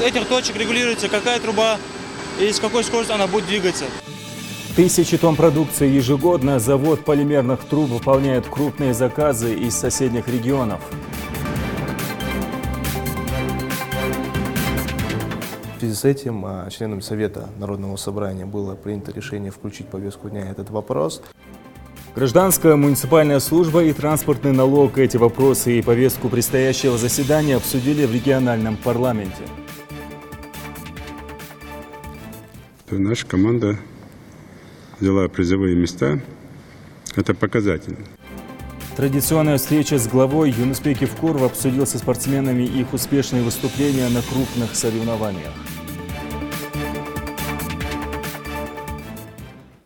с этих точек регулируется, какая труба и с какой скоростью она будет двигаться. Тысячи тонн продукции ежегодно завод полимерных труб выполняет крупные заказы из соседних регионов. В связи с этим членам Совета Народного собрания было принято решение включить в повестку дня этот вопрос. Гражданская муниципальная служба и транспортный налог. Эти вопросы и повестку предстоящего заседания обсудили в региональном парламенте. Наша команда взяла призовые места. Это показательно. Традиционная встреча с главой Юнусбек Евкуров обсудил со спортсменами их успешные выступления на крупных соревнованиях.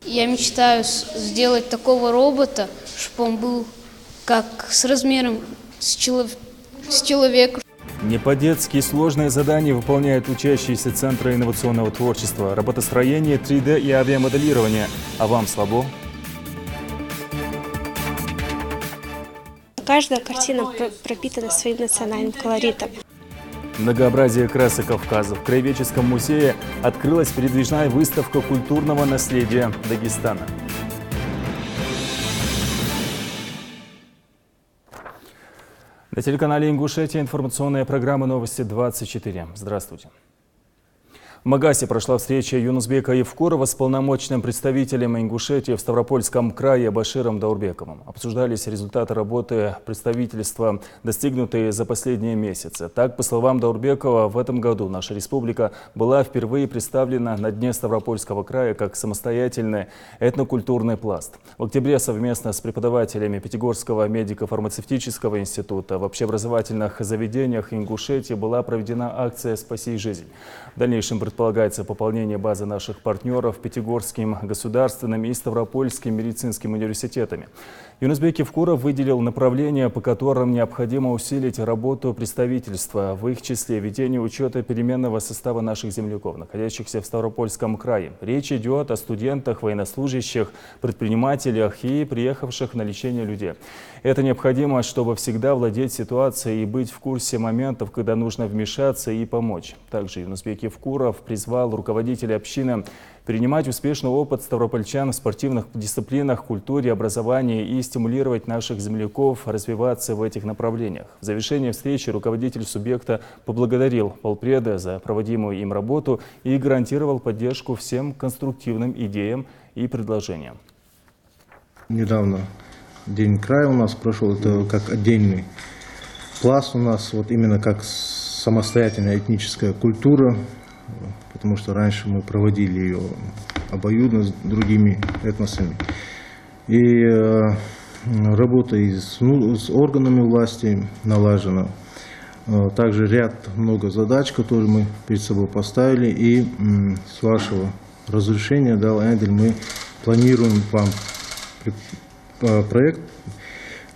Я мечтаю сделать такого робота, чтобы он был как с размером с человека. Не по-детски сложные задания выполняют учащиеся Центра инновационного творчества, роботостроения, 3D и авиамоделирования. А вам слабо? Каждая картина пропитана своим национальным колоритом. Многообразие красок Кавказа. В Краеведческом музее открылась передвижная выставка культурного наследия Дагестана. На телеканале Ингушетия информационная программа «Новости 24». Здравствуйте. В Магасе прошла встреча Юнусбека Евкурова с полномочным представителем Ингушетии в Ставропольском крае Баширом Даурбековым. Обсуждались результаты работы представительства, достигнутые за последние месяцы. Так, по словам Даурбекова, в этом году наша республика была впервые представлена на дне Ставропольского края как самостоятельный этнокультурный пласт. В октябре совместно с преподавателями Пятигорского медико-фармацевтического института в общеобразовательных заведениях Ингушетии была проведена акция «Спаси жизнь». В дальнейшем предполагается пополнение базы наших партнеров Пятигорским государственным и Ставропольским медицинским университетами. Юнусбек Евкуров выделил направления, по которым необходимо усилить работу представительства, в их числе ведение учета переменного состава наших земляков, находящихся в Ставропольском крае. Речь идет о студентах, военнослужащих, предпринимателях и приехавших на лечение людей. Это необходимо, чтобы всегда владеть ситуацией и быть в курсе моментов, когда нужно вмешаться и помочь. Также Юнусбек Евкуров призвал руководителей общины перенимать успешный опыт ставропольчан в спортивных дисциплинах, культуре, образовании и стимулировать наших земляков развиваться в этих направлениях. В завершении встречи руководитель субъекта поблагодарил полпреда за проводимую им работу и гарантировал поддержку всем конструктивным идеям и предложениям. Недавно День края у нас прошел, это как отдельный пласт у нас, вот именно как самостоятельная этническая культура, потому что раньше мы проводили ее обоюдно с другими этносами. И работа с органами власти налажена. Также много задач, которые мы перед собой поставили. И с вашего разрешения, да, Леонид, мы планируем вам проект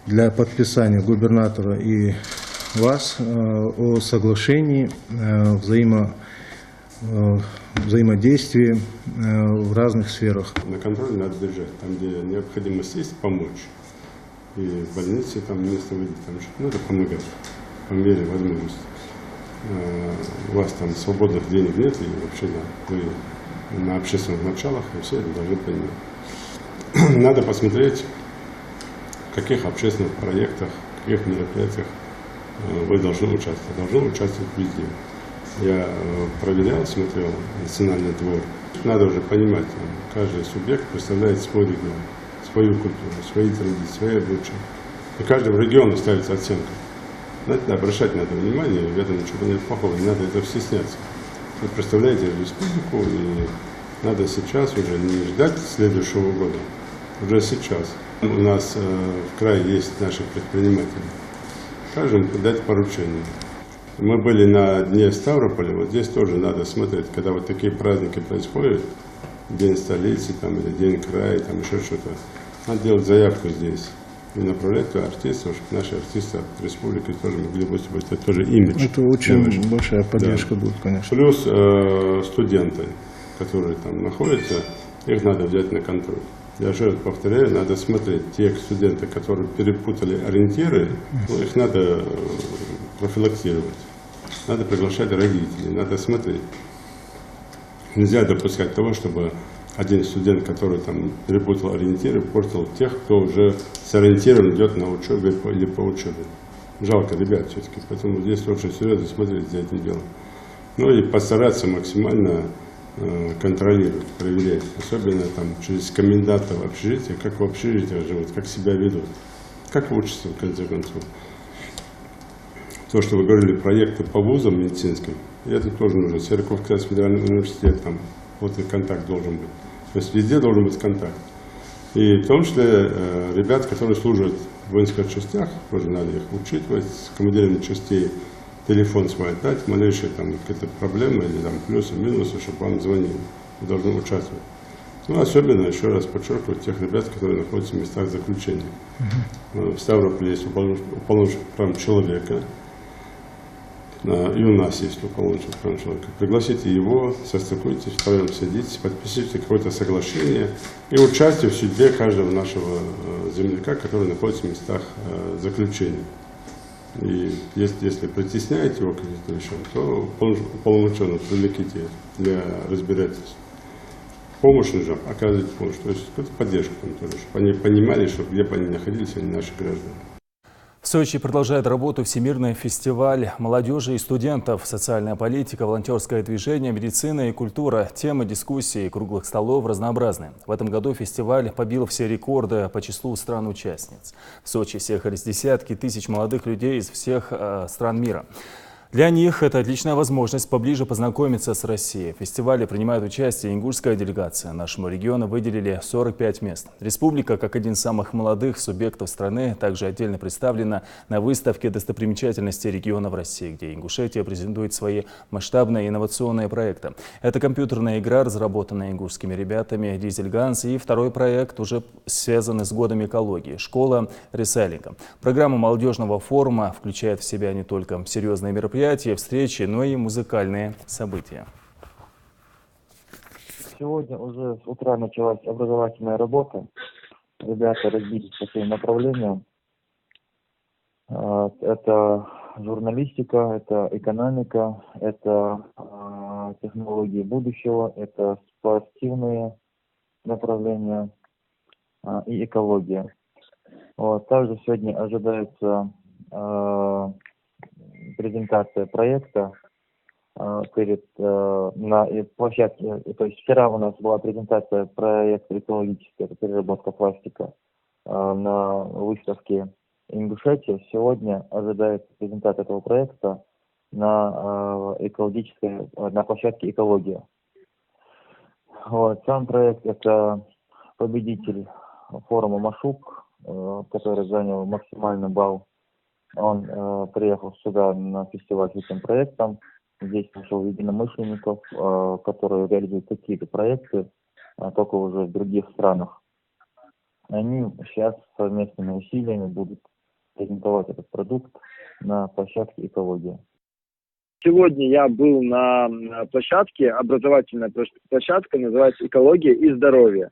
для подписания губернатора и вас о соглашении взаимодействии в разных сферах. На контроле надо держать, там, где необходимость есть, помочь. И в больнице, там, место выйти, там что-то надо помогать по мере возможности. У вас там свободных денег нет, и вообще да, вы на общественных началах, и все это должны понимать. Надо посмотреть, в каких общественных проектах, в каких мероприятиях вы должны участвовать. Должны участвовать везде. Я проверял, смотрел национальный двор. Надо уже понимать, каждый субъект представляет свой регион, свою культуру, свои традиции, свои обычаи. И каждому региону ставится оценка. На это обращать надо внимание, в этом ничего нет плохого, не надо это стесняться. Вы представляете республику, и надо сейчас уже не ждать следующего года, уже сейчас. У нас в крае есть наши предприниматели. Каждому дать поручение. Мы были на дне Ставрополя, вот здесь тоже надо смотреть, когда вот такие праздники происходят, День столицы там, или День края, там еще что-то, надо делать заявку здесь и направлять туда артистов, чтобы наши артисты от республики тоже могли выступить. Это тоже имидж. Это очень большая поддержка, да, будет, конечно. Плюс студенты, которые там находятся, их надо взять на контроль. Я же повторяю, надо смотреть, те студенты, которые перепутали ориентиры, их надо профилактировать. Надо приглашать родителей, надо смотреть. Нельзя допускать того, чтобы один студент, который там перепутал ориентиры, портил тех, кто уже сориентирован идет на учебу или по учебе. Жалко ребят все-таки, поэтому здесь очень серьезно смотреть за этим делом. Ну и постараться максимально контролировать, проверять, особенно там через коменданта в общежитии, как в общежитиях живут, как себя ведут, как учатся в конце концов. То, что вы говорили, проекты по вузам медицинским, и это тоже нужно. Серковский федеральный университет, там вот и контакт должен быть. То есть везде должен быть контакт. И в том числе ребят, которые служат в воинских частях, тоже надо их учитывать, с командирами частей телефон свой отдать, малейшие там какие-то проблемы или там плюсы, минусы, чтобы вам звонили. Вы должны участвовать. Ну, особенно, еще раз подчеркиваю, тех ребят, которые находятся в местах заключения. В Ставрополе есть уполномоченный прав человека, и у нас есть уполномоченный прав человека. Пригласите его, состыкуйтесь, втроем садитесь, подпишите какое-то соглашение и участие в судьбе каждого нашего земляка, который находится в местах заключения. И если притесняете его каким-то вещам, то уполномоченно привлеките для разбирательства. Помощь нужна, оказывать помощь, то есть какую-то поддержку там тоже, чтобы они понимали, что где бы они находились, они наши граждане. В Сочи продолжает работу Всемирный фестиваль молодежи и студентов. Социальная политика, волонтерское движение, медицина и культура. Темы дискуссий и круглых столов разнообразны. В этом году фестиваль побил все рекорды по числу стран-участниц. В Сочи съехались десятки тысяч молодых людей из всех стран мира. Для них это отличная возможность поближе познакомиться с Россией. В фестивале принимает участие ингушская делегация. Нашему региону выделили 45 мест. Республика, как один из самых молодых субъектов страны, также отдельно представлена на выставке достопримечательностей региона в России, где Ингушетия презентует свои масштабные инновационные проекты. Это компьютерная игра, разработанная ингушскими ребятами «Дизель Ганс», и второй проект уже связанный с годом экологии – школа ресайлинга. Программа молодежного форума включает в себя не только серьезные мероприятия, встречи, но и музыкальные события. Сегодня уже с утра началась образовательная работа. Ребята разбились по своим направлениям. Это журналистика, это экономика, это технологии будущего, это спортивные направления и экология. Вот. Также сегодня ожидается презентация проекта на площадке. То есть вчера у нас была презентация проекта экологическая, это переработка пластика на выставке Ингушетия. Сегодня ожидается презентация этого проекта на площадке «Экология». Вот. Сам проект — это победитель форума «Машук», который занял максимальный балл. Он приехал сюда на фестиваль с этим проектом. Здесь нашел единомышленников, которые реализуют такие-то проекты, только уже в других странах. Они сейчас совместными усилиями будут презентовать этот продукт на площадке «Экология». Сегодня я был на площадке, образовательная площадка, называется «Экология и здоровье».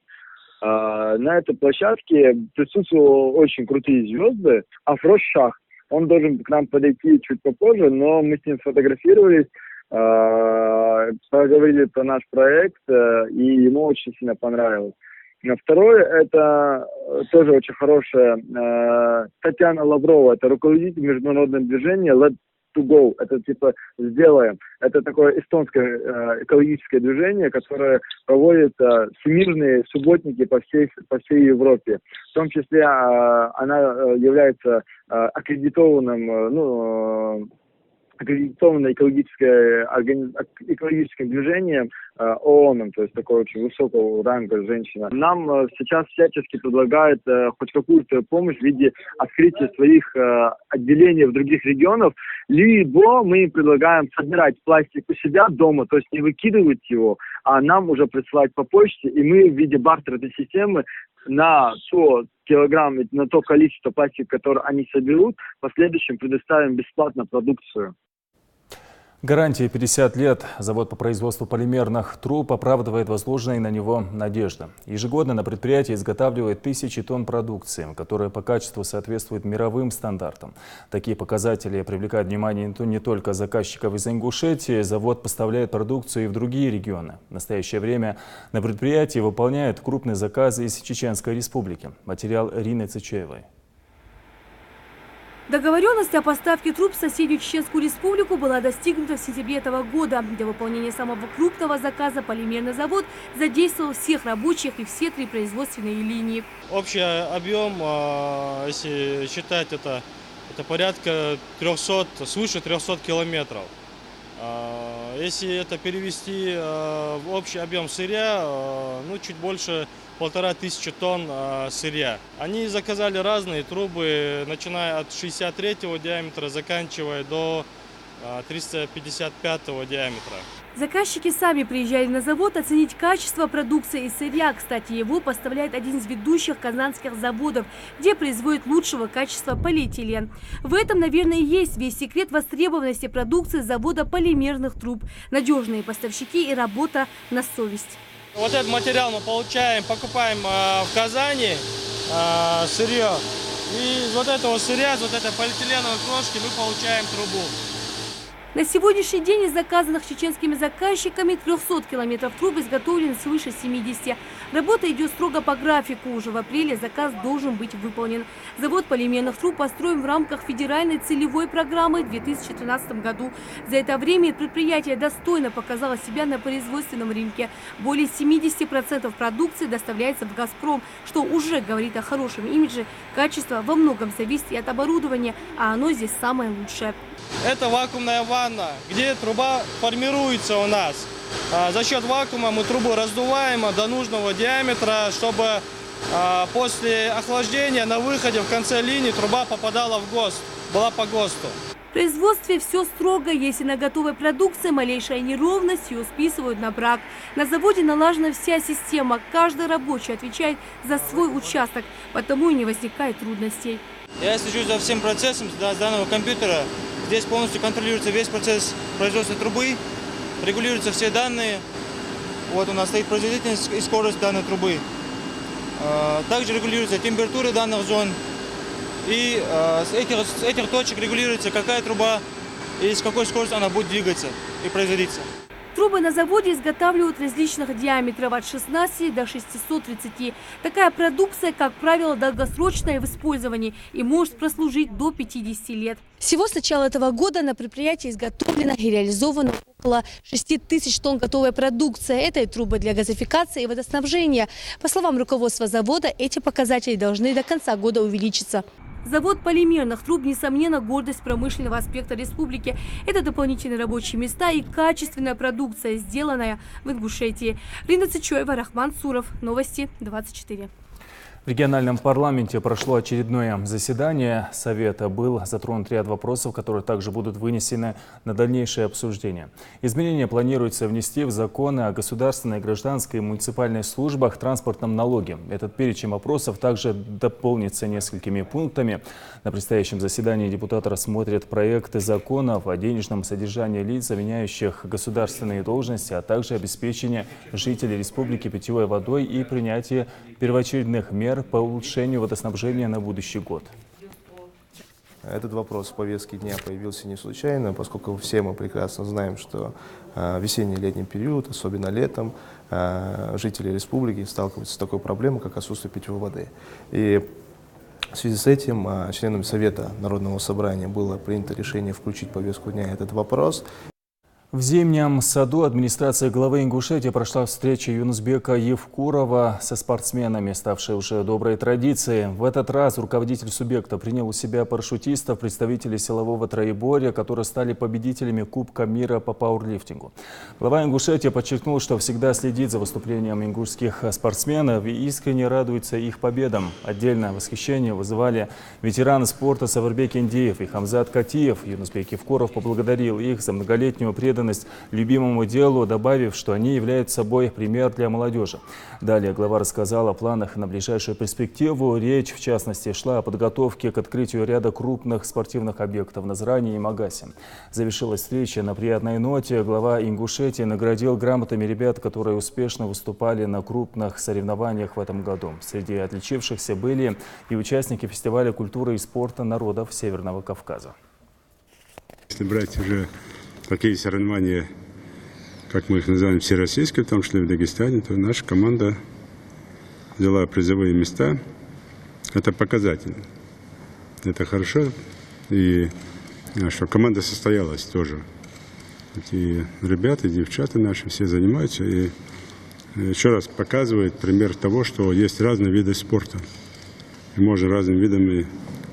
На этой площадке присутствовали очень крутые звезды. Афроз Шах. Он должен к нам подойти чуть попозже, но мы с ним сфотографировались, поговорили про наш проект, и ему очень сильно понравилось. Второе, это тоже очень хорошая, Татьяна Лаврова, это руководитель международного движения Let to Go, это типа «Сделаем». Это такое эстонское экологическое движение, которое проводит всемирные субботники по всей Европе. В том числе она является аккредитованным экологическим движением ООН, то есть такой очень высокого ранга женщина. Нам сейчас всячески предлагают хоть какую-то помощь в виде открытия своих отделений в других регионах, либо мы им предлагаем собирать пластик у себя дома, то есть не выкидывать его, а нам уже присылать по почте, и мы в виде бартерной системы на 100 килограмм, на то количество пластика, которое они соберут, в последующем предоставим бесплатно продукцию. Гарантия 50 лет. Завод по производству полимерных труб оправдывает возложенные на него надежды. Ежегодно на предприятии изготавливает тысячи тонн продукции, которая по качеству соответствует мировым стандартам. Такие показатели привлекают внимание не только заказчиков из Ингушетии. Завод поставляет продукцию и в другие регионы. В настоящее время на предприятии выполняют крупные заказы из Чеченской Республики. Материал Рины Цичеевой. Договоренность о поставке труб в соседнюю Чеченскую Республику была достигнута в сентябре этого года. Для выполнения самого крупного заказа полимерный завод задействовал всех рабочих и все 3 производственные линии. Общий объем, если считать, это порядка 300, свыше 300 километров. Если это перевести в общий объем сырья, чуть больше 1500 тонн сырья. Они заказали разные трубы, начиная от 63-го диаметра, заканчивая до 355-го диаметра. Заказчики сами приезжали на завод оценить качество продукции и сырья. Кстати, его поставляет один из ведущих казанских заводов, где производят лучшего качества полиэтилен. В этом, наверное, и есть весь секрет востребованности продукции завода полимерных труб. Надежные поставщики и работа на совесть. Вот этот материал мы покупаем в Казани, сырье. И из вот этого сырья, из вот этой полиэтиленовой крошки мы получаем трубу. На сегодняшний день из заказанных чеченскими заказчиками 300 километров труб изготовлено свыше 70. Работа идет строго по графику. Уже в апреле заказ должен быть выполнен. Завод полимерных труб построен в рамках федеральной целевой программы в 2013 году. За это время предприятие достойно показало себя на производственном рынке. Более 70% продукции доставляется в «Газпром», что уже говорит о хорошем имидже. Качество во многом зависит и от оборудования, а оно здесь самое лучшее. Это вакуумная ванна, где труба формируется у нас. За счет вакуума мы трубу раздуваем до нужного диаметра, чтобы после охлаждения на выходе в конце линии труба попадала в ГОСТ, была по ГОСТу. В производстве все строго. Если на готовой продукции малейшая неровность, ее списывают на брак. На заводе налажена вся система. Каждый рабочий отвечает за свой участок, потому и не возникает трудностей. Я слежу за всем процессом данного компьютера. Здесь полностью контролируется весь процесс производства трубы, регулируются все данные. Вот у нас стоит производительность и скорость данной трубы. Также регулируется температура данных зон. И с этих точек регулируется, какая труба и с какой скоростью она будет двигаться и производиться. Трубы на заводе изготавливают различных диаметров от 16 до 630. Такая продукция, как правило, долгосрочная в использовании и может прослужить до 50 лет. Всего с начала этого года на предприятии изготовлено и реализовано около 6000 тонн готовой продукции. Это и трубы для газификации и водоснабжения. По словам руководства завода, эти показатели должны до конца года увеличиться. Завод полимерных труб, несомненно, гордость промышленного аспекта республики. Это дополнительные рабочие места и качественная продукция, сделанная в Ингушетии. Рина Цичеева, Рахман Суров. Новости 24. В региональном парламенте прошло очередное заседание Совета. Был затронут ряд вопросов, которые также будут вынесены на дальнейшее обсуждение. Изменения планируется внести в законы о государственной, гражданской и муниципальной службах, транспортном налоге. Этот перечень вопросов также дополнится несколькими пунктами. На предстоящем заседании депутаты рассмотрят проекты законов о денежном содержании лиц, заменяющих государственные должности, а также обеспечение жителей республики питьевой водой и принятие первоочередных мер по улучшению водоснабжения на будущий год. Этот вопрос в повестке дня появился не случайно, поскольку все мы прекрасно знаем, что весенний-летний период, особенно летом, жители республики сталкиваются с такой проблемой, как отсутствие питьевой воды. И в связи с этим членами Совета Народного собрания было принято решение включить в повестку дня этот вопрос. В Зимнем саду администрация главы Ингушетии прошла встреча Юнусбека Евкурова со спортсменами, ставшей уже доброй традицией. В этот раз руководитель субъекта принял у себя парашютистов, представителей силового троеборья, которые стали победителями Кубка мира по пауэрлифтингу. Глава Ингушетии подчеркнул, что всегда следит за выступлением ингушских спортсменов и искренне радуется их победам. Отдельное восхищение вызывали ветераны спорта Савырбек Индиев и Хамзат Катиев. Юнусбек Евкуров поблагодарил их за многолетнюю преданность преданность любимому делу, добавив, что они являются собой пример для молодежи. Далее глава рассказал о планах на ближайшую перспективу. Речь, в частности, шла о подготовке к открытию ряда крупных спортивных объектов в Назрани и Магасе. Завершилась встреча на приятной ноте. Глава Ингушетии наградил грамотами ребят, которые успешно выступали на крупных соревнованиях в этом году. Среди отличившихся были и участники фестиваля культуры и спорта народов Северного Кавказа. Если брать уже такие соревнования, как мы их называем, всероссийские, в том числе в Дагестане, то наша команда взяла призовые места. Это показательно. Это хорошо. И что команда состоялась тоже. Эти ребята, девчата наши все занимаются. И еще раз показывает пример того, что есть разные виды спорта. И можно разными видами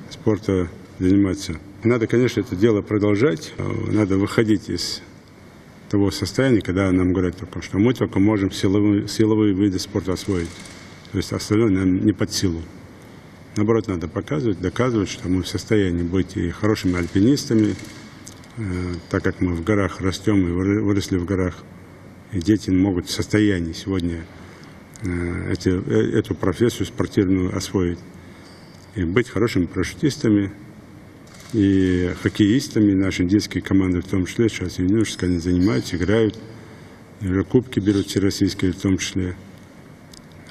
спорта заниматься. Надо, конечно, это дело продолжать. Надо выходить из того состояния, когда нам говорят только, что мы только можем силовые виды спорта освоить. То есть остальное нам не под силу. Наоборот, надо показывать, доказывать, что мы в состоянии быть и хорошими альпинистами, так как мы в горах растем и выросли в горах. И дети могут в состоянии сегодня эту профессию спортивную освоить. И быть хорошими парашютистами, и хоккеистами. Наши детские команды в том числе, сейчас юношеские, они занимаются, играют. И уже кубки берут всероссийские в том числе.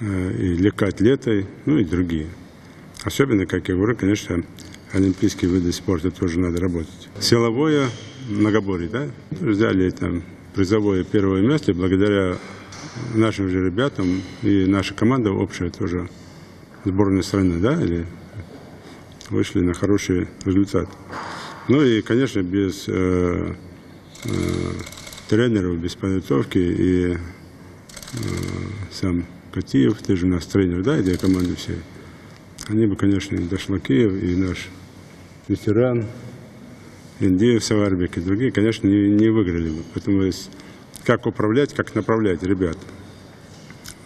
И легкоатлеты, ну и другие. Особенно, как я говорю, конечно, олимпийские виды спорта тоже надо работать. Силовое многоборье, да? Взяли там призовое первое место, и благодаря нашим же ребятам и наша команда общая тоже сборная страны, да, или вышли на хороший результат. Ну и, конечно, без тренеров, без подготовки и сам Катиев, ты же у нас тренер, да, и команды все. Они бы, конечно, и Дашлакиев, и наш ветеран, Индиев, Саварбек и другие, конечно, не выиграли бы. Поэтому как управлять, как направлять ребят.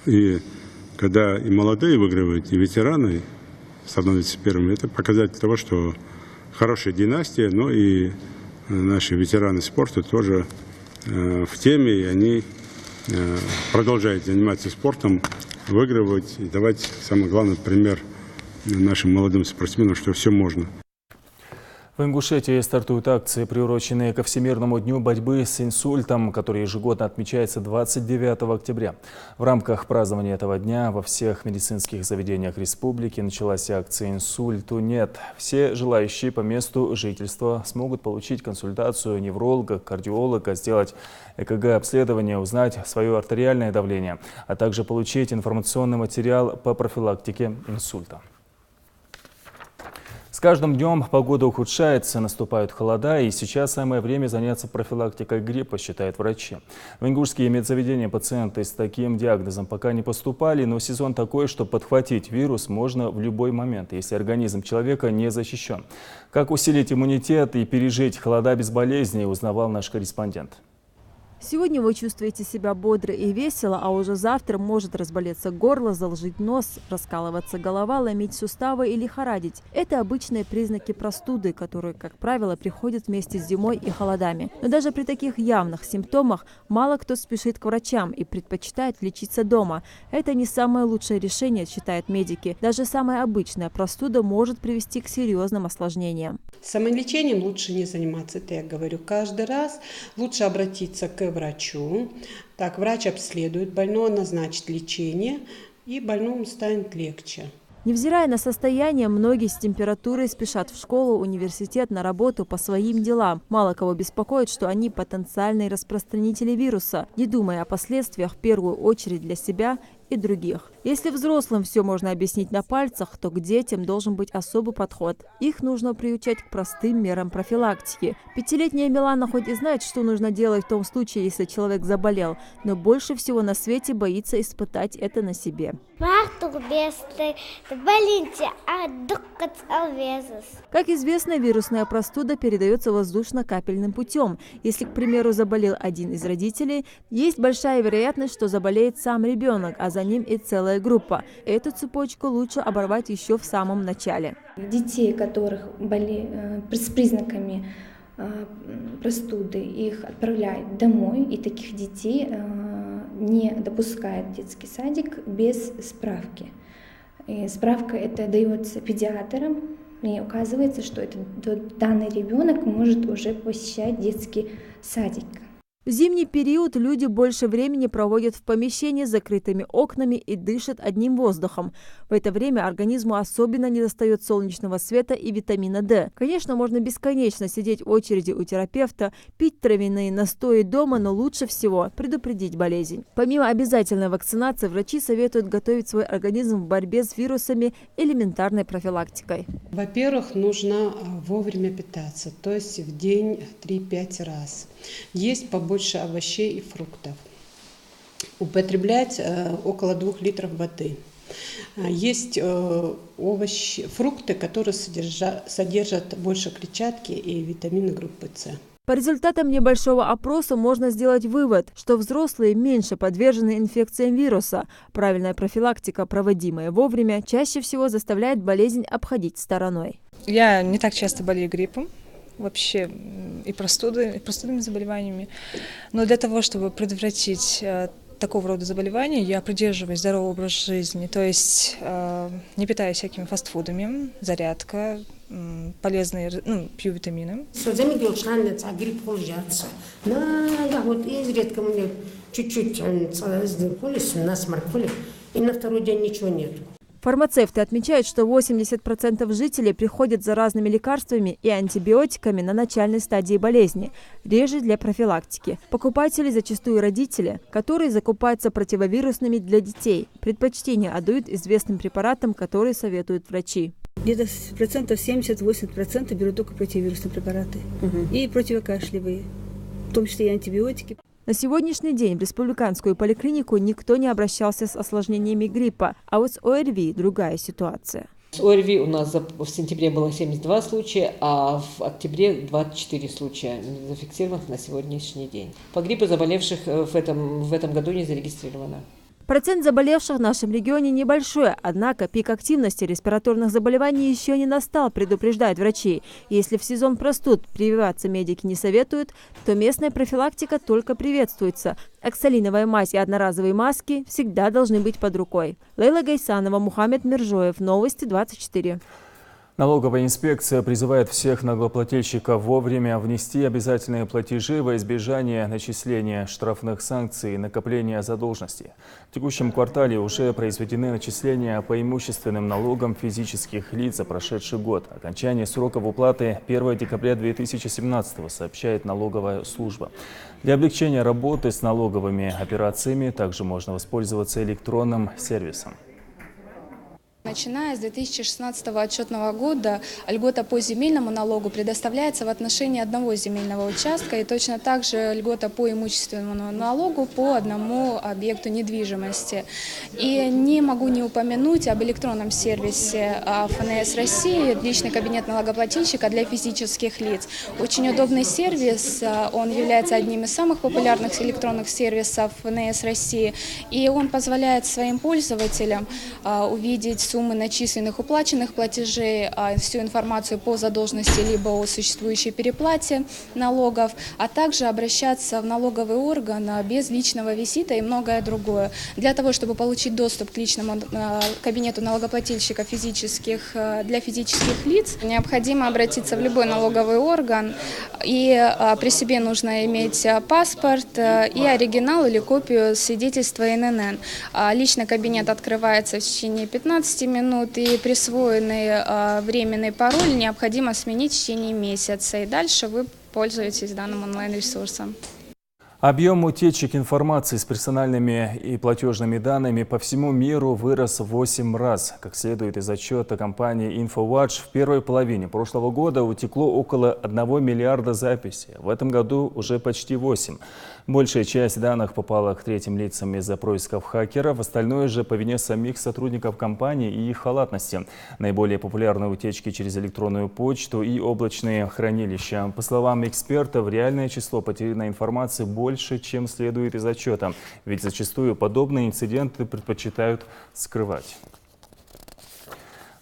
И когда и молодые выигрывают, и ветераны становятся первыми, это показатель того, что хорошая династия, но и наши ветераны спорта тоже в теме, и они продолжают заниматься спортом, выигрывать и давать, самый главный пример нашим молодым спортсменам, что все можно. В Ингушетии стартуют акции, приуроченные ко Всемирному дню борьбы с инсультом, который ежегодно отмечается 29 октября. В рамках празднования этого дня во всех медицинских заведениях республики началась акция «Инсульту нет». Все желающие по месту жительства смогут получить консультацию невролога, кардиолога, сделать ЭКГ-обследование, узнать свое артериальное давление, а также получить информационный материал по профилактике инсульта. С каждым днем погода ухудшается, наступают холода, и сейчас самое время заняться профилактикой гриппа, считают врачи. В ингушские медзаведения пациенты с таким диагнозом пока не поступали, но сезон такой, что подхватить вирус можно в любой момент, если организм человека не защищен. Как усилить иммунитет и пережить холода без болезней, узнавал наш корреспондент. Сегодня вы чувствуете себя бодро и весело, а уже завтра может разболеться горло, заложить нос, раскалываться голова, ломить суставы и лихорадить. Это обычные признаки простуды, которые, как правило, приходят вместе с зимой и холодами. Но даже при таких явных симптомах мало кто спешит к врачам и предпочитает лечиться дома. Это не самое лучшее решение, считают медики. Даже самая обычная простуда может привести к серьезным осложнениям. Самолечением лучше не заниматься, это я говорю каждый раз. Лучше обратиться к врачу. Так, врач обследует больного, назначит лечение, и больному станет легче. Невзирая на состояние, многие с температурой спешат в школу, университет, на работу по своим делам. Мало кого беспокоит, что они потенциальные распространители вируса, не думая о последствиях в первую очередь для себя и других. Если взрослым все можно объяснить на пальцах, то к детям должен быть особый подход. Их нужно приучать к простым мерам профилактики. Пятилетняя Милана хоть и знает, что нужно делать в том случае, если человек заболел, но больше всего на свете боится испытать это на себе. Как известно, вирусная простуда передается воздушно-капельным путем. Если, к примеру, заболел один из родителей, есть большая вероятность, что заболеет сам ребенок, а за ним и целая группа. Эту цепочку лучше оборвать еще в самом начале. Детей, которых с признаками простуды, их отправляют домой, и таких детей не допускает в детский садик без справки. И справка эта дается педиатрам, и указывается, что данный ребенок может уже посещать детский садик. В зимний период люди больше времени проводят в помещении с закрытыми окнами и дышат одним воздухом. В это время организму особенно недостает солнечного света и витамина D. Конечно, можно бесконечно сидеть в очереди у терапевта, пить травяные настои дома, но лучше всего предупредить болезнь. Помимо обязательной вакцинации, врачи советуют готовить свой организм в борьбе с вирусами элементарной профилактикой. Во-первых, нужно вовремя питаться, то есть в день 3-5 раз. Есть побольше овощей и фруктов. Употреблять около 2 литров воды. Есть овощи, фрукты, которые содержат больше клетчатки и витамины группы С. По результатам небольшого опроса можно сделать вывод, что взрослые меньше подвержены инфекциям вируса. Правильная профилактика, проводимая вовремя, чаще всего заставляет болезнь обходить стороной. Я не так часто болею гриппом, вообще и простудными заболеваниями. Но для того, чтобы предотвратить такого рода заболевания, я придерживаюсь здорового образа жизни, то есть не питаюсь всякими фастфудами, зарядка, полезные, пью витамины. Грипп хуже. Вот изредка мне чуть-чуть насморк, и на второй день ничего нет. Фармацевты отмечают, что 80% жителей приходят за разными лекарствами и антибиотиками на начальной стадии болезни, реже для профилактики. Покупатели зачастую родители, которые закупаются противовирусными для детей. Предпочтение отдают известным препаратам, которые советуют врачи. Где-то 70-80% берут только противовирусные препараты и противокашлевые, в том числе и антибиотики. На сегодняшний день в республиканскую поликлинику никто не обращался с осложнениями гриппа, а вот с ОРВИ другая ситуация. С ОРВИ у нас в сентябре было 72 случая, а в октябре 24 случая зафиксированных на сегодняшний день. По гриппу заболевших в этом году не зарегистрировано. Процент заболевших в нашем регионе небольшой, однако пик активности респираторных заболеваний еще не настал, предупреждают врачи. Если в сезон простуд прививаться медики не советуют, то местная профилактика только приветствуется. Оксалиновая мазь и одноразовые маски всегда должны быть под рукой. Лейла Гайсанова, Мухаммед Миржоев. Новости 24. Налоговая инспекция призывает всех налогоплательщиков вовремя внести обязательные платежи во избежание начисления штрафных санкций и накопления задолженности. В текущем квартале уже произведены начисления по имущественным налогам физических лиц за прошедший год. Окончание сроков уплаты 1 декабря 2017, сообщает налоговая служба. Для облегчения работы с налоговыми операциями также можно воспользоваться электронным сервисом. Начиная с 2016 отчетного года льгота по земельному налогу предоставляется в отношении одного земельного участка, и точно так же льгота по имущественному налогу по одному объекту недвижимости. И не могу не упомянуть об электронном сервисе ФНС России, личный кабинет налогоплательщика для физических лиц. Очень удобный сервис, он является одним из самых популярных электронных сервисов ФНС России, и он позволяет своим пользователям увидеть суммы начисленных уплаченных платежей, всю информацию по задолженности либо о существующей переплате налогов, а также обращаться в налоговый орган без личного визита и многое другое. Для того, чтобы получить доступ к личному кабинету налогоплательщика для физических лиц, необходимо обратиться в любой налоговый орган, и при себе нужно иметь паспорт и оригинал или копию свидетельства ННН. Личный кабинет открывается в течение 15 минут, и присвоенный временный пароль необходимо сменить в течение месяца. И дальше вы пользуетесь данным онлайн-ресурсом. Объем утечек информации с персональными и платежными данными по всему миру вырос в 8 раз. Как следует из отчета компании InfoWatch, в первой половине прошлого года утекло около 1 миллиарда записей. В этом году уже почти 8. Большая часть данных попала к третьим лицам из-за происков хакеров, остальное же по вине самих сотрудников компании и их халатности. Наиболее популярные утечки через электронную почту и облачные хранилища. По словам экспертов, реальное число потерянной информации больше, чем следует из отчета. Ведь зачастую подобные инциденты предпочитают скрывать.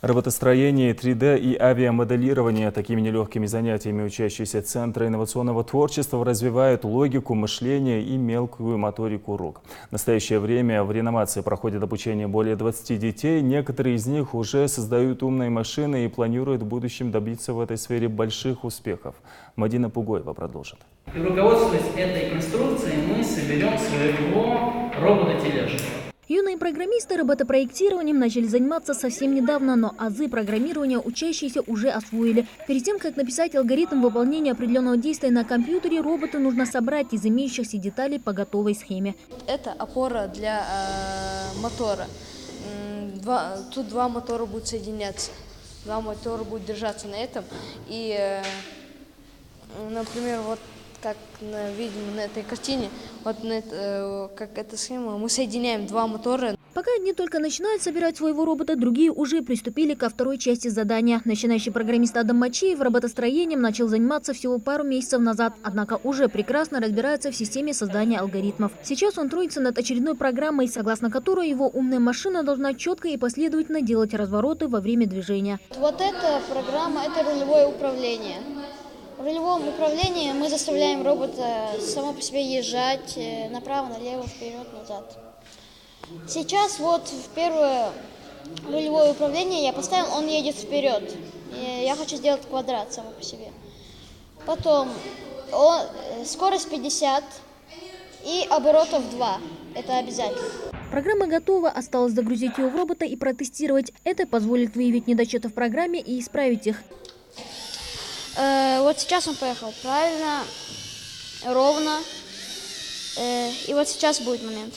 Роботостроение, 3D и авиамоделирование. Такими нелегкими занятиями учащиеся Центра инновационного творчества развивают логику мышления и мелкую моторику рук. В настоящее время в реновации проходит обучение более 20 детей. Некоторые из них уже создают умные машины и планируют в будущем добиться в этой сфере больших успехов. Мадина Пугоева продолжит. И руководствуясь этой конструкцией, мы соберем своего робота-тележку. Юные программисты роботопроектированием начали заниматься совсем недавно, но азы программирования учащиеся уже освоили. Перед тем, как написать алгоритм выполнения определенного действия на компьютере, робота нужно собрать из имеющихся деталей по готовой схеме. Это опора для мотора. Тут два мотора будут соединяться. Два мотора будут держаться на этом. И, например, вот как видим на этой картине, вот как эта схема, мы соединяем два мотора. Пока одни только начинают собирать своего робота, другие уже приступили ко второй части задания. Начинающий программист Адам Мачеев роботостроением начал заниматься всего пару месяцев назад, однако уже прекрасно разбирается в системе создания алгоритмов. Сейчас он трудится над очередной программой, согласно которой его умная машина должна четко и последовательно делать развороты во время движения. Вот эта программа – это рулевое управление. В рулевом управлении мы заставляем робота само по себе езжать направо, налево, вперед, назад. Сейчас вот в первое рулевое управление я поставил, он едет вперед. И я хочу сделать квадрат само по себе. Потом скорость 50 и оборотов 2. Это обязательно. Программа готова, осталось загрузить ее в робота и протестировать. Это позволит выявить недочеты в программе и исправить их. Вот сейчас он поехал правильно, ровно, и вот сейчас будет момент.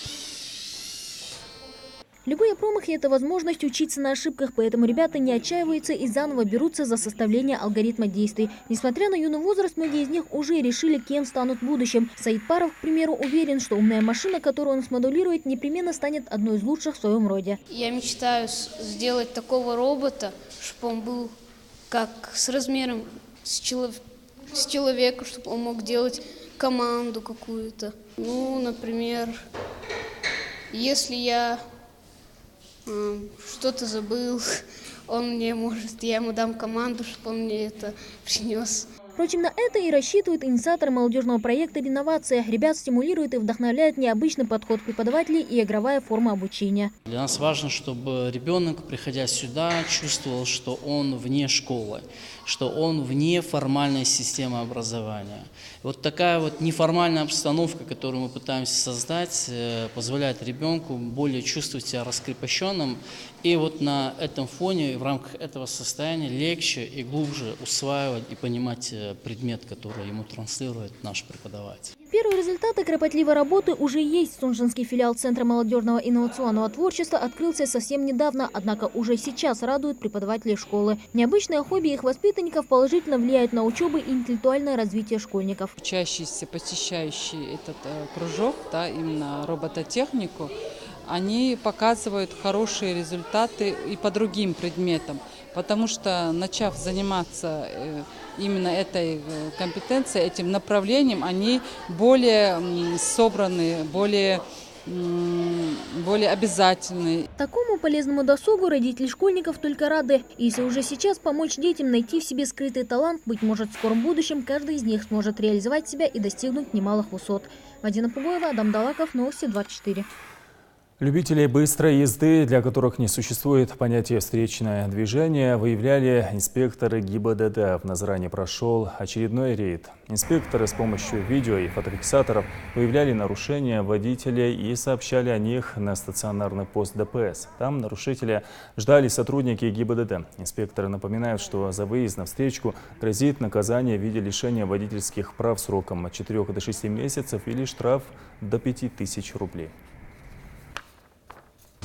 Любые промахи – это возможность учиться на ошибках, поэтому ребята не отчаиваются и заново берутся за составление алгоритма действий. Несмотря на юный возраст, многие из них уже решили, кем станут в будущем. Саид Паров, к примеру, уверен, что умная машина, которую он смодулирует, непременно станет одной из лучших в своем роде. Я мечтаю сделать такого робота, чтобы он был как с размером с человека, чтобы он мог делать команду какую-то. Ну, например, если я что-то забыл, он мне может, я ему дам команду, чтобы он мне это принес. Впрочем, на это и рассчитывают инициаторы молодежного проекта «Реновация». Ребят стимулирует и вдохновляет необычный подход преподавателей и игровая форма обучения. Для нас важно, чтобы ребенок, приходя сюда, чувствовал, что он вне школы, что он вне формальной системы образования. Вот такая вот неформальная обстановка, которую мы пытаемся создать, позволяет ребенку более чувствовать себя раскрепощенным. И вот на этом фоне, в рамках этого состояния легче и глубже усваивать и понимать предмет, который ему транслирует наш преподаватель. Первые результаты кропотливой работы уже есть. Сунжинский филиал Центра молодежного инновационного творчества открылся совсем недавно, однако уже сейчас радует преподавателей школы. Необычное хобби их воспитанников положительно влияет на учебу и интеллектуальное развитие школьников. Учащиеся, посещающие этот кружок, именно робототехнику, они показывают хорошие результаты и по другим предметам, потому что, начав заниматься именно этой компетенцией, этим направлением, они более собраны, более обязательны. Такому полезному досугу родители школьников только рады. Если уже сейчас помочь детям найти в себе скрытый талант, быть может, в скором будущем каждый из них сможет реализовать себя и достигнуть немалых высот. Мадина Пугоева, Адам Далаков, Новости 24. Любителей быстрой езды, для которых не существует понятия «встречное движение», выявляли инспекторы ГИБДД. В Назране прошел очередной рейд. Инспекторы с помощью видео и фотофиксаторов выявляли нарушения водителей и сообщали о них на стационарный пост ДПС. Там нарушителя ждали сотрудники ГИБДД. Инспекторы напоминают, что за выезд на встречку грозит наказание в виде лишения водительских прав сроком от 4 до 6 месяцев или штраф до 5000 рублей.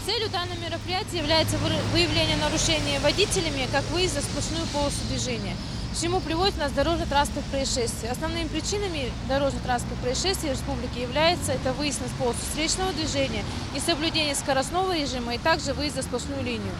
Целью данного мероприятия является выявление нарушений водителями, как выезд на сплошную полосу движения, к чему приводит нас дорожно-транспортных происшествий. Основными причинами дорожно-транспортных происшествий в республике является это выезд на полосу встречного движения, несоблюдение скоростного режима и также выезд на сплошную линию.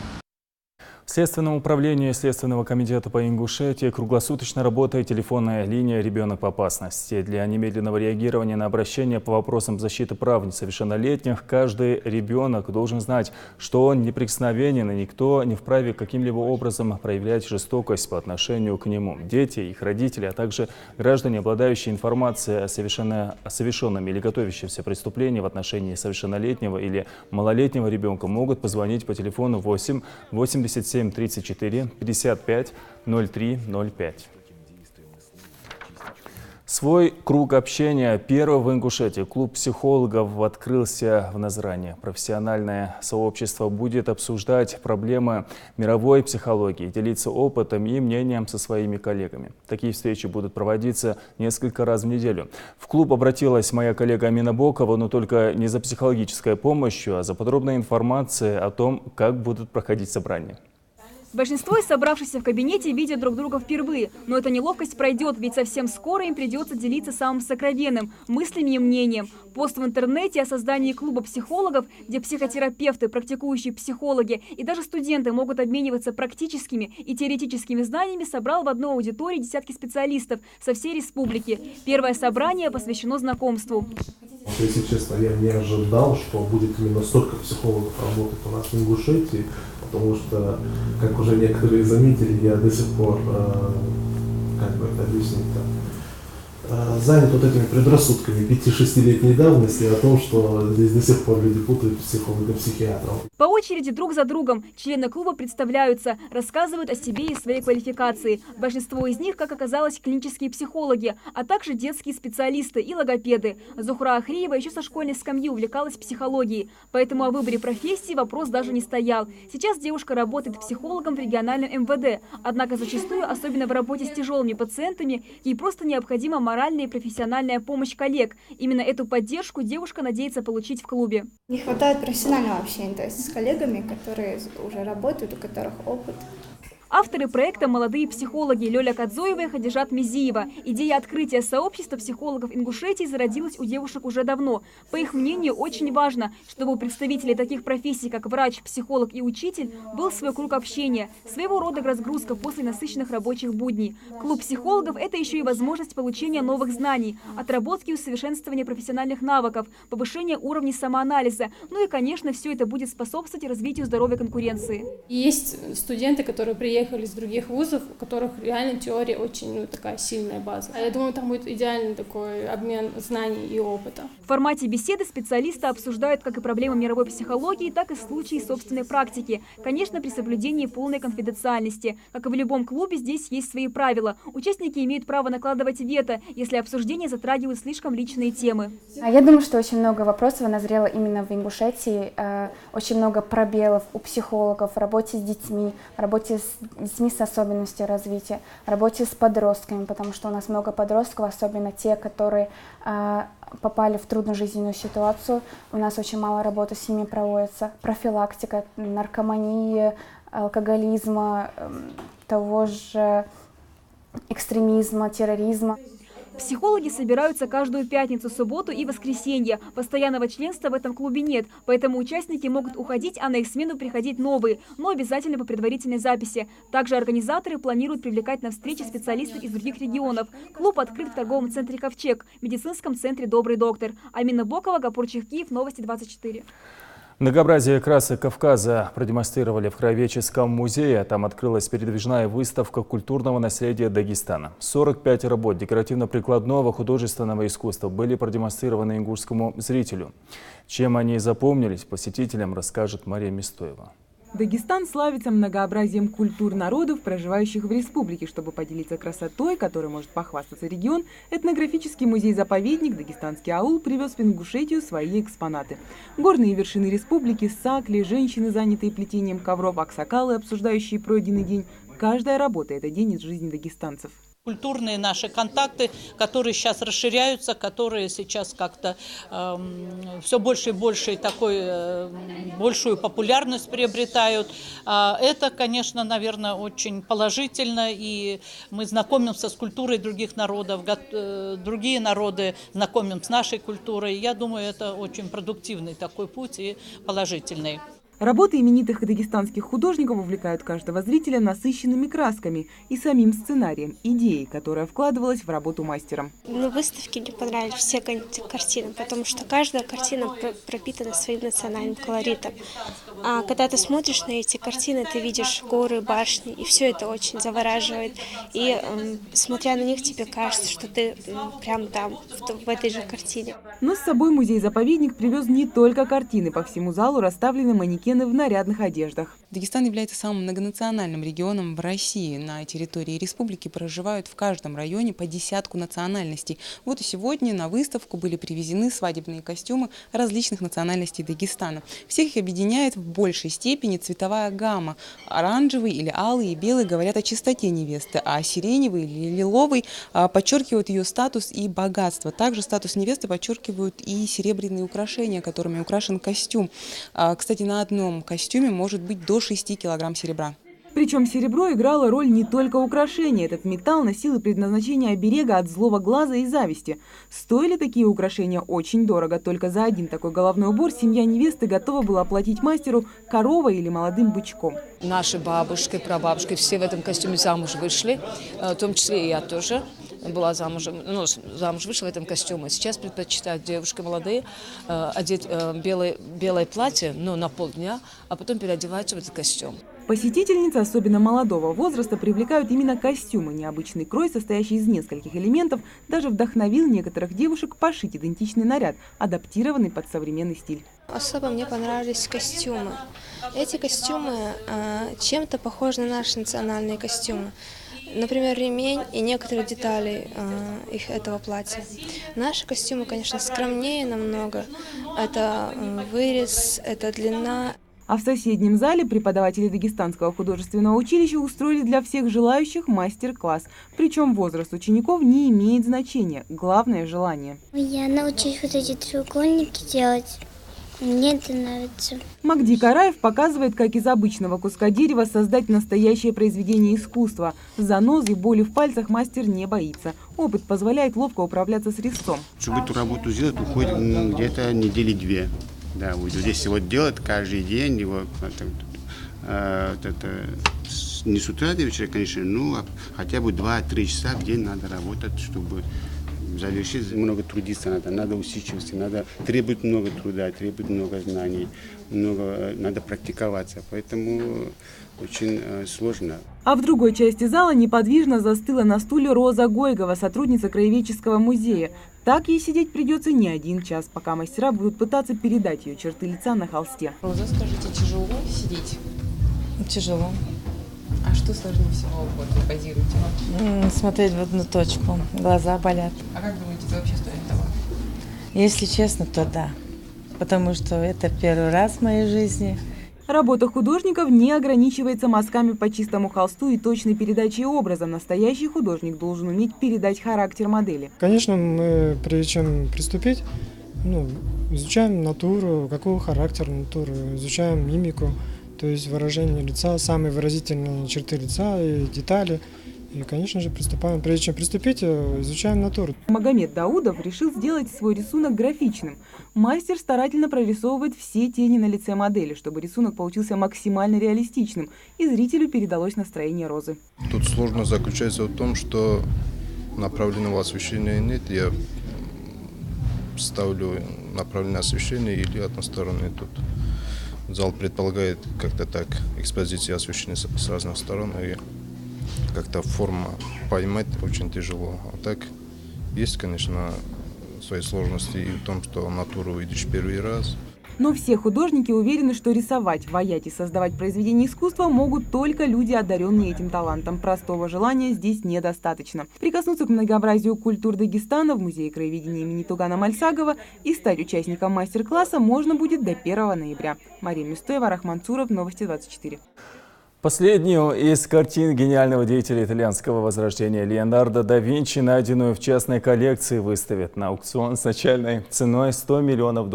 В Следственном управлении Следственного комитета по Ингушетии круглосуточно работает телефонная линия «Ребенок в опасности». Для немедленного реагирования на обращения по вопросам защиты прав несовершеннолетних каждый ребенок должен знать, что он неприкосновенен и никто не вправе каким-либо образом проявлять жестокость по отношению к нему. Дети, их родители, а также граждане, обладающие информацией о совершенном или готовящемся преступлении в отношении совершеннолетнего или малолетнего ребенка, могут позвонить по телефону 8 87 34 55 03 05. Свой круг общения первый в Ингушетии клуб психологов открылся в Назране. Профессиональное сообщество будет обсуждать проблемы мировой психологии, делиться опытом и мнением со своими коллегами. Такие встречи будут проводиться несколько раз в неделю. В клуб обратилась моя коллега Амина Бокова, но только не за психологической помощью, а за подробной информацией о том, как будут проходить собрания. Большинство из собравшихся в кабинете видят друг друга впервые, но эта неловкость пройдет, ведь совсем скоро им придется делиться самым сокровенным – мыслями и мнением. Пост в интернете о создании клуба психологов, где психотерапевты, практикующие психологи и даже студенты могут обмениваться практическими и теоретическими знаниями, собрал в одной аудитории десятки специалистов со всей республики. Первое собрание посвящено знакомству. Если честно, я не ожидал, что будет именно столько психологов работать у нас в Ингушетии, потому что, как уже некоторые заметили, я до сих пор, как бы это объяснить-то, занят вот этими предрассудками 5-6-летней давности о том, что здесь до сих пор люди путают психолога и психиатров. По очереди друг за другом члены клуба представляются, рассказывают о себе и своей квалификации. Большинство из них, как оказалось, клинические психологи, а также детские специалисты и логопеды. Зухра Ахриева еще со школьной скамьи увлекалась психологией, поэтому о выборе профессии вопрос даже не стоял. Сейчас девушка работает психологом в региональном МВД, однако зачастую, особенно в работе с тяжелыми пациентами, ей просто необходима моральная и профессиональная помощь коллег. Именно эту поддержку девушка надеется получить в клубе. Не хватает профессионального общения, то есть с коллегами, которые уже работают, у которых опыт. Авторы проекта «Молодые психологи» Лёля Кадзоева и Хадижат Мизиева. Идея открытия сообщества психологов Ингушетии зародилась у девушек уже давно. По их мнению, очень важно, чтобы у представителей таких профессий, как врач, психолог и учитель, был свой круг общения, своего рода разгрузка после насыщенных рабочих будней. Клуб психологов – это еще и возможность получения новых знаний, отработки и усовершенствования профессиональных навыков, повышения уровня самоанализа. Ну и, конечно, все это будет способствовать развитию здоровой конкуренции. Есть студенты, которые приехали из других вузов, у которых реально теория очень такая сильная база. Я думаю, там будет идеальный такой обмен знаний и опыта. В формате беседы специалисты обсуждают как и проблемы мировой психологии, так и случаи собственной практики. Конечно, при соблюдении полной конфиденциальности. Как и в любом клубе, здесь есть свои правила. Участники имеют право накладывать вето, если обсуждение затрагивает слишком личные темы. Я думаю, что очень много вопросов назрело именно в Ингушетии. Очень много пробелов у психологов в работе с детьми, в работе с детьми с особенностью развития, работе с подростками, потому что у нас много подростков, особенно те, которые попали в трудную жизненную ситуацию. У нас очень мало работы с ними проводится. Профилактика наркомании, алкоголизма, того же экстремизма, терроризма. Психологи собираются каждую пятницу, субботу и воскресенье. Постоянного членства в этом клубе нет, поэтому участники могут уходить, а на их смену приходить новые, но обязательно по предварительной записи. Также организаторы планируют привлекать на встречи специалистов из других регионов. Клуб открыт в торговом центре «Ковчег», в медицинском центре «Добрый доктор». Амина Бокова, Гапурчик, Киев, Новости 24. Многообразие красок Кавказа продемонстрировали в Краеведческом музее. Там открылась передвижная выставка культурного наследия Дагестана. 45 работ декоративно-прикладного художественного искусства были продемонстрированы ингушскому зрителю. Чем они запомнились, посетителям расскажет Мария Мистоева. Дагестан славится многообразием культур народов, проживающих в республике. Чтобы поделиться красотой, которой может похвастаться регион, этнографический музей-заповедник «Дагестанский аул» привез в Ингушетию свои экспонаты. Горные вершины республики, сакли, женщины, занятые плетением ковров, аксакалы, обсуждающие пройденный день. Каждая работа – это день из жизни дагестанцев. Культурные наши контакты, которые сейчас расширяются, которые сейчас как-то все больше и больше большую популярность приобретают. Это, конечно, наверное, очень положительно, и мы знакомимся с культурой других народов, другие народы знакомим с нашей культурой. Я думаю, это очень продуктивный такой путь и положительный. Работы именитых дагестанских художников увлекают каждого зрителя насыщенными красками и самим сценарием, идеей, которая вкладывалась в работу мастера. На выставке мне понравились все картины, потому что каждая картина пропитана своим национальным колоритом. А когда ты смотришь на эти картины, ты видишь горы, башни, и все это очень завораживает. И смотря на них, тебе кажется, что ты прям там, в этой же картине. Но с собой музей-заповедник привез не только картины. По всему залу расставлены манекены в нарядных одеждах. Дагестан является самым многонациональным регионом в России. На территории республики проживают в каждом районе по 10 национальностей. Вот и сегодня на выставку были привезены свадебные костюмы различных национальностей Дагестана. Всех их объединяет в большей степени цветовая гамма. Оранжевый или алый и белый говорят о чистоте невесты, а сиреневый или лиловый подчеркивают ее статус и богатство. Также статус невесты подчеркивают и серебряные украшения, которыми украшен костюм. Кстати, на одном костюме может быть до 6 килограмм серебра. Причем серебро играло роль не только украшения. Этот металл носил и предназначение оберега от злого глаза и зависти. Стоили такие украшения очень дорого. Только за один такой головной убор семья невесты готова была оплатить мастеру коровой или молодым бычком. Наши бабушки, прабабушки все в этом костюме замуж вышли, в том числе и я тоже. Была замужем, замуж вышла в этом костюме. Сейчас предпочитают девушки молодые одеть белое платье, но на полдня, а потом переодеваются в этот костюм. Посетительницы, особенно молодого возраста, привлекают именно костюмы. Необычный крой, состоящий из нескольких элементов, даже вдохновил некоторых девушек пошить идентичный наряд, адаптированный под современный стиль. Особо мне понравились костюмы. Эти костюмы чем-то похожи на наши национальные костюмы. Например, ремень и некоторые детали этого платья. Наши костюмы, конечно, скромнее намного. Это вырез, это длина. А в соседнем зале преподаватели Дагестанского художественного училища устроили для всех желающих мастер-класс. Причем возраст учеников не имеет значения. Главное – желание. Я научусь вот эти треугольники делать. Мне это нравится. Магди Караев показывает, как из обычного куска дерева создать настоящее произведение искусства. Занозы, боли в пальцах мастер не боится. Опыт позволяет ловко управляться с резцом. Чтобы эту работу сделать, уходит где-то недели 2. Да, вот здесь вот делать каждый день, его не с утра до вечера, конечно, но хотя бы 2-3 часа в день надо работать, чтобы завершить. Много трудиться надо усидчивости, надо требовать много труда, требовать много знаний, надо практиковаться, поэтому очень сложно. А в другой части зала неподвижно застыла на стуле Роза Гойгова, сотрудница Краеведческого музея. Так ей сидеть придется не 1 час, пока мастера будут пытаться передать ее черты лица на холсте. Роза, скажите, тяжело сидеть? Тяжело. А что сложнее всего вот, позируете? Смотреть в одну точку. Глаза болят. А как думаете, это вообще стоит того? Если честно, то да. Потому что это первый раз в моей жизни. Работа художников не ограничивается мазками по чистому холсту и точной передачей образа. Настоящий художник должен уметь передать характер модели. Конечно, мы, прежде чем приступить, изучаем натуру, какой характер натуры, изучаем мимику, то есть выражение лица, самые выразительные черты лица и детали. И, конечно же, приступаем. Прежде чем приступить, изучаем натуру. Магомед Даудов решил сделать свой рисунок графичным. Мастер старательно прорисовывает все тени на лице модели, чтобы рисунок получился максимально реалистичным, и зрителю передалось настроение Розы. Тут сложность заключается в том, что направленного освещения нет. Я ставлю направленное освещение или одностороннее тут. Зал предполагает как-то так экспозиции освещения с разных сторон, и как-то форма поймать очень тяжело. А так есть, конечно, свои сложности и в том, что натуру видишь первый раз. Но все художники уверены, что рисовать, ваять и создавать произведения искусства могут только люди, одаренные этим талантом. Простого желания здесь недостаточно. Прикоснуться к многообразию культур Дагестана в Музее краеведения имени Тугана Мальсагова и стать участником мастер-класса можно будет до 1 ноября. Мария Мюстоева, Рахман Цуров, Новости 24. Последнюю из картин гениального деятеля итальянского возрождения Леонардо да Винчи, найденную в частной коллекции, выставят на аукцион с начальной ценой $100 миллионов.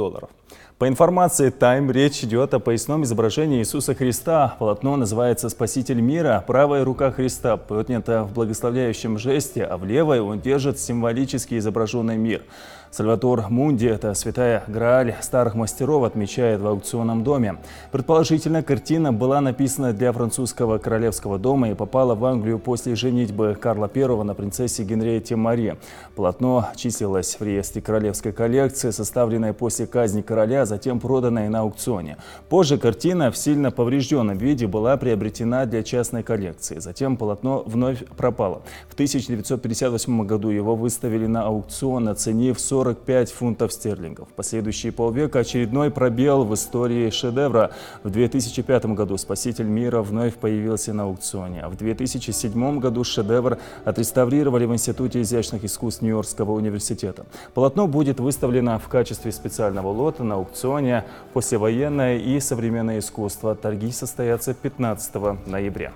По информации Time, речь идет о поясном изображении Иисуса Христа. Полотно называется «Спаситель мира». Правая рука Христа поднята в благословляющем жесте, а в левой он держит символически изображенный мир. Сальватор Мунди, это святая Грааль старых мастеров, отмечает в аукционном доме. Предположительно, картина была написана для французского королевского дома и попала в Англию после женитьбы Карла I на принцессе Генриетте Мари. Полотно числилось в реестре королевской коллекции, составленной после казни короля, затем проданной на аукционе. Позже картина в сильно поврежденном виде была приобретена для частной коллекции. Затем полотно вновь пропало. В 1958 году его выставили на аукцион, оценив 45 фунтов стерлингов. В последующие полвека очередной пробел в истории шедевра. В 2005 году «Спаситель мира» вновь появился на аукционе. А в 2007 году шедевр отреставрировали в Институте изящных искусств Нью-Йоркского университета. Полотно будет выставлено в качестве специального лота на аукционе «Послевоенное и современное искусство». Торги состоятся 15 ноября.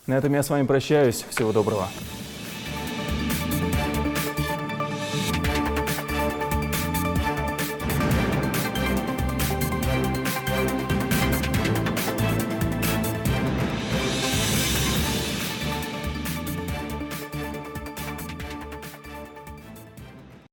На этом я с вами прощаюсь. Всего доброго.